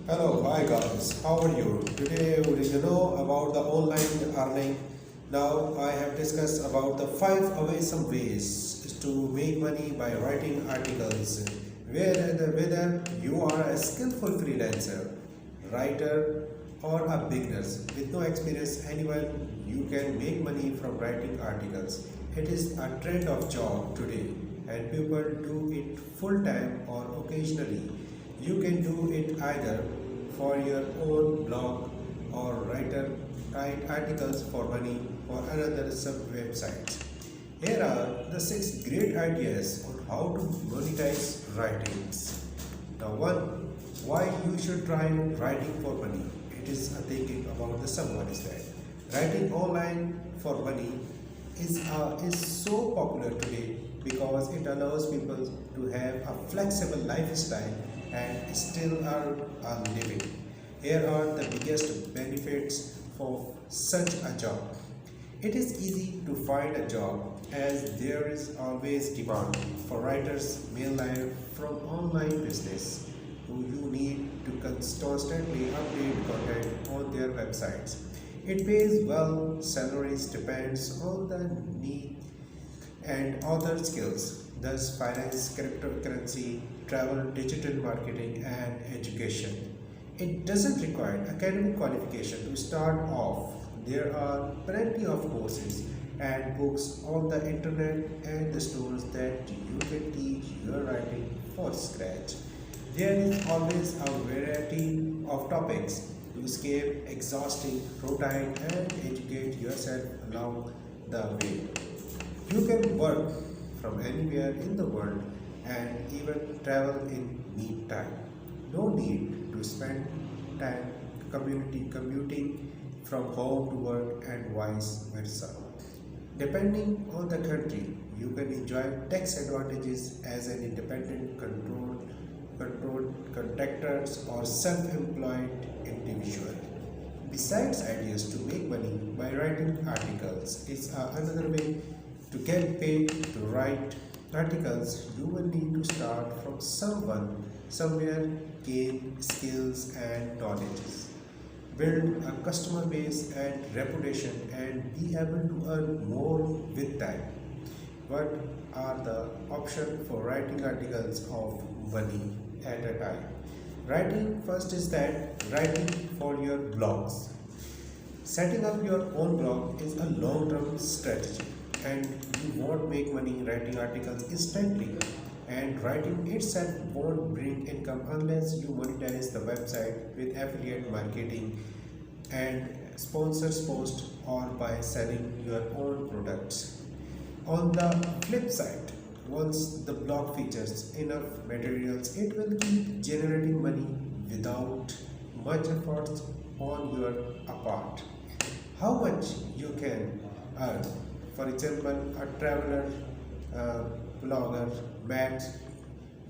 Hello, hi guys, how are you? Today we will know about the online earning. Now I have discussed about the 5 ways to make money by writing articles. Whether you are a skillful freelancer, writer or a beginner with no experience anywhere, you can make money from writing articles. It is a trend of job today and people do it full time or occasionally. You can do it either for your own blog or write articles for money for another sub websites. Here are the 6 great ideas on how to monetize writings. Now one, why you should try writing for money. It is a thinking about the someone is that writing online for money is so popular today because it allows people to have a flexible lifestyle and still earn a living. Here are the biggest benefits for such a job. It is easy to find a job as there is always demand for writers mainly from online business who you need to constantly update content on their websites. It pays well, salaries depends on the need and other skills, thus finance, cryptocurrency, travel, digital marketing and education. It doesn't require academic qualification to start off. There are plenty of courses and books on the internet and the stores that you can teach your writing for scratch. There is always a variety of topics to escape exhausting routine and educate yourself along the way. You can work from anywhere in the world and even travel in need time. No need to spend time commuting from home to work and vice versa. Depending on the country, you can enjoy tax advantages as an independent controlled contractors or self-employed individual. Besides ideas to make money by writing articles is another way to get paid to write articles. You will need to start from somewhere, gain skills and knowledge, build a customer base and reputation and be able to earn more with time. What are the options for writing articles of money at a time? Writing first is that writing for your blogs. Setting up your own blog is a long-term strategy and you won't make money writing articles instantly, and writing itself won't bring income unless you monetize the website with affiliate marketing and sponsors post or by selling your own products. On the flip side, once the blog features enough materials, it will keep generating money without much effort on your part. How much you can earn? For example, a traveler blogger Matt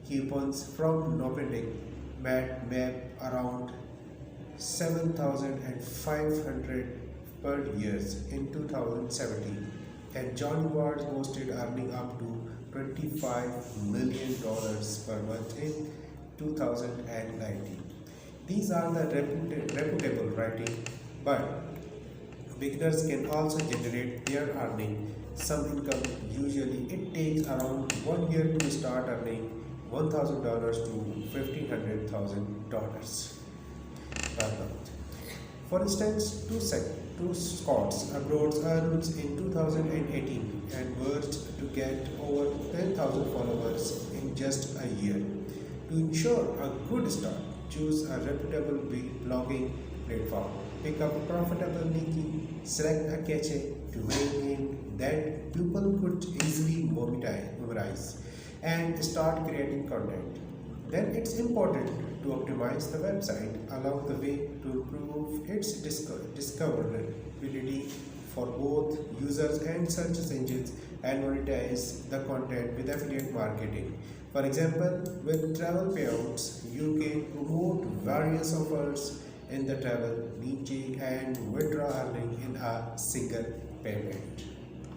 coupons from Nomadic map around 7,500 per year in 2017, and Johnny Ward posted earning up to $25 million per month in 2019. These are the reputable writing, but beginners can also generate their earning some income. Usually it takes around 1 year to start earning $1,000 to $1,500,000 per month. For instance, two Scots abroad earned in 2018 and worked to get over 10,000 followers in just a year. To ensure a good start, choose a reputable blogging platform. Pick up profitable niche, select a cache to name that people could easily memorize, and start creating content. Then it's important to optimize the website along the way to improve its discoverability for both users and search engines and monetize the content with affiliate marketing. For example, with travel payouts, you can promote various offers in the travel niche and withdraw earning in a single payment.